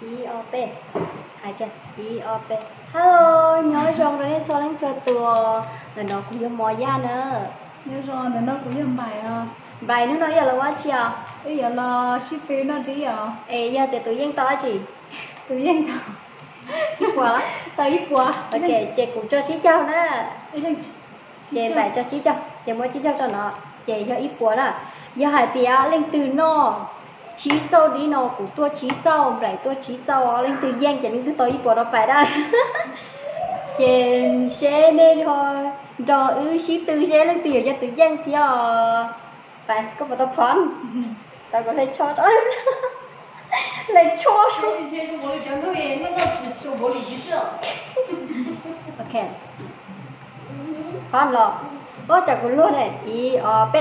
I O P hai kia I O P hello nhớ xong rồi nên so lên sơ tùa lần đó cũng dùng mò da nữa nhớ rồi lần đó cũng dùng bài bài nữa nói giờ là quá chiều bây giờ là ship về nó đi ê giờ từ tự nhiên to chị tự nhiên to ít quá lắm to ít quá ok chị cũng cho chị cho nữa chị lại cho chị cho chị muốn chị cho nó chị cho ít quá là giờ hai tia lên từ nó chí sâu đi nó cũng tua chí sâu lại tua chí sâu lên từ giang chị lên từ tới của nó phải đó chị sẽ nên thôi rồi chí từ sẽ lên từ cho từ giang thì phải có một tập phán tao có thể cho đó lại cho ok con lọ ô chả có luôn này I O P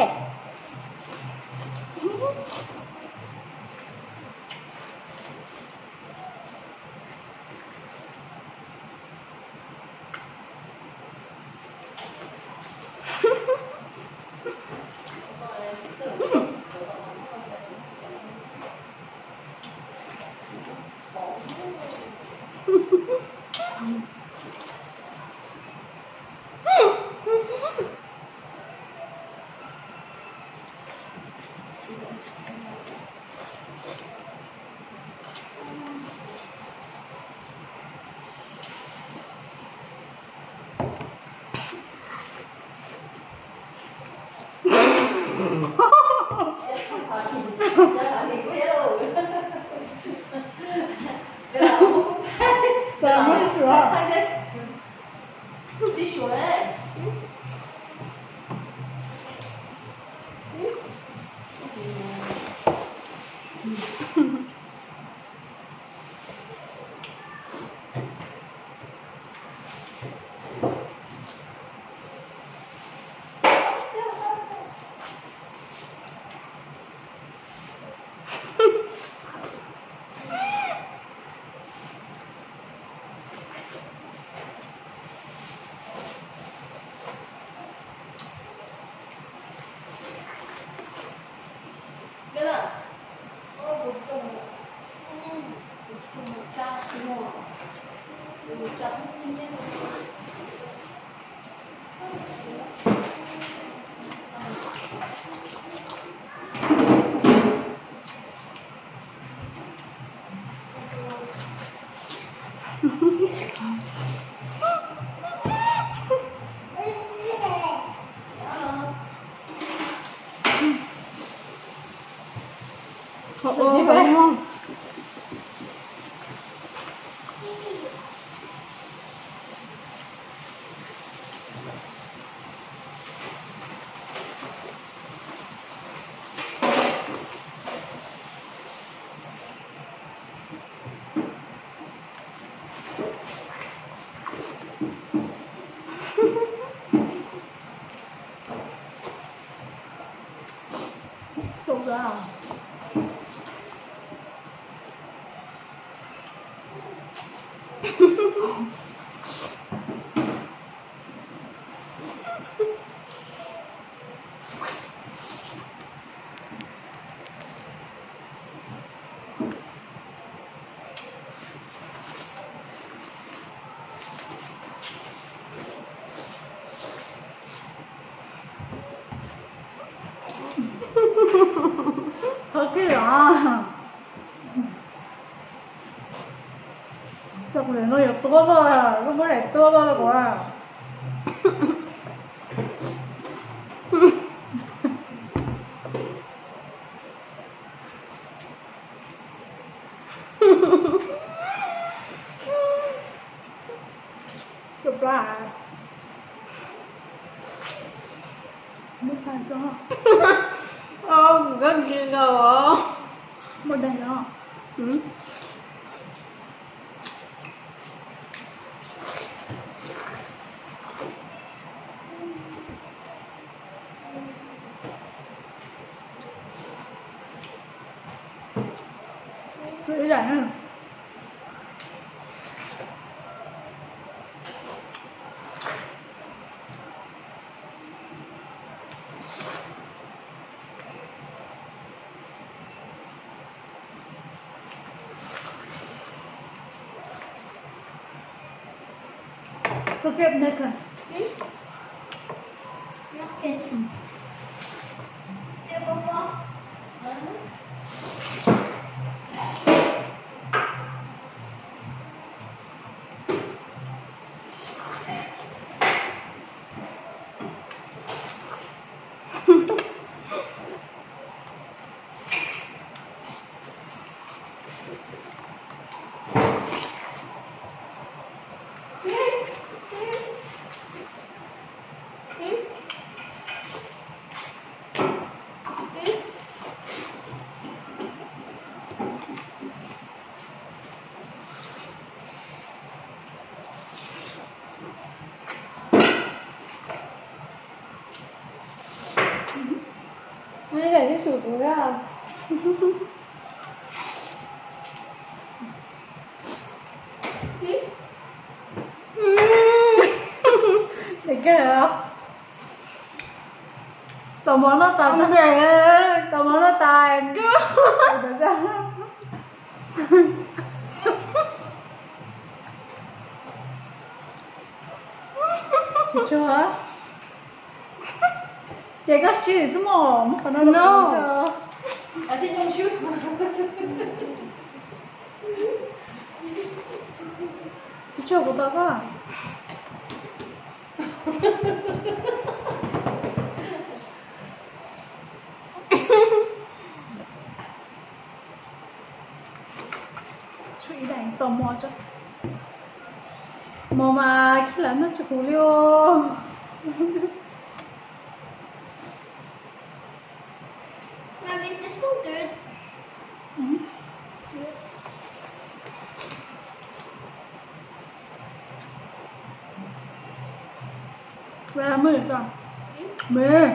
Ồ, phải không? Không ra à? Thôi cái đó chọc脸都有多了，都不得多了过来。chụp lại mất tay cho rất ghê gớm một đây đó Cứ để nữa Tôi kẹp này cần. Ok. Mấy cái sụt nữa à? Để kìa. Tao món nó tao Không thể. tao món nó tài. Tại sao? Chị chưa? 얘가 she is mom. No. 다시 좀 쉬고. 비춰보다가 Suy đánh tò mò cho mà khi là nó chụp liêu Mommy, this one good. Ra mười con mười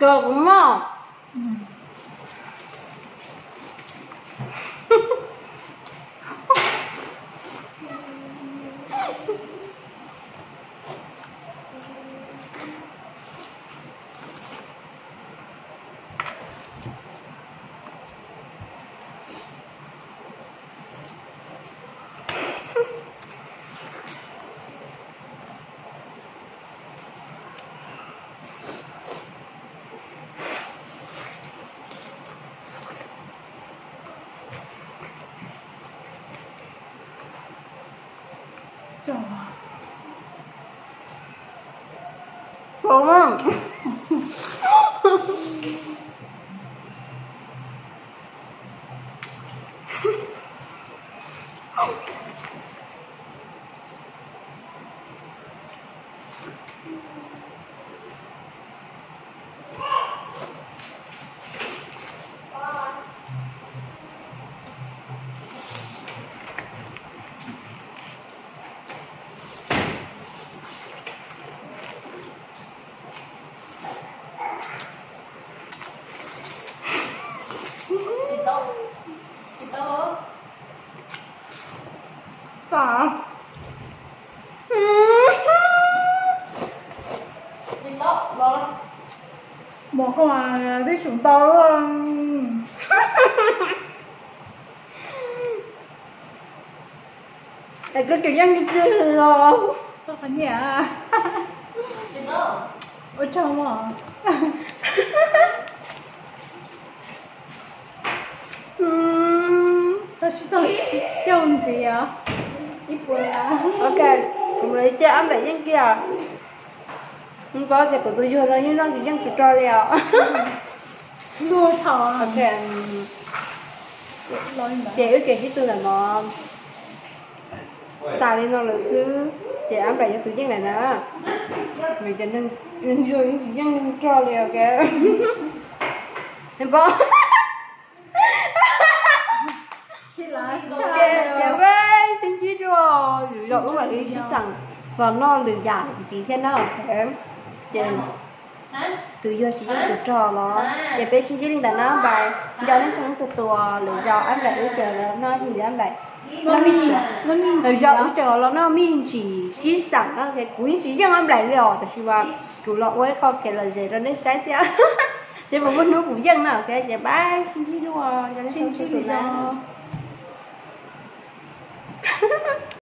Cực đúng không? trời Đúng không? Ito. tả Ito. Lola. một con mà đi chúng tao Để cứ kiểu dân đi chơi rồi. tao phải nhà Ito. ôi trời mà tao chỉ tao chồng gì à Ít bữa là. Ok, cùng lấy chơi ăn lại dân kia. Không có thì của tôi vô rồi nhưng nó chỉ dân chỉ cho liều. đua thọ Ok. nói mà Chị ước kể tôi là nó tài lên nó là sư chị ăn lại cho tôi dân này nữa. Vì cho nên vô những dân cho liều kìa. Em bó. chỉ là Ok, dạ vâng, xin chị rồi. Rồi cũng là đi sức rằng và nó lừa dạo gì thế nào thế. Chị Hả? từ giờ chỉ dân của trò nó. Chị bé xin chị linh đã nó bài. Giờ lên xong sự tùa lừa dạo em lại ước chờ nó gì em lại. nó nhìn rồi giờ chờ nó mình chỉ cái sẵn đó cái cuối chỉ cho em lại liều thì chỉ là chủ lọ với con kể là gì đó nên sai thế chỉ một vấn nước cũng dân nào cái giờ bye xin chào xin chào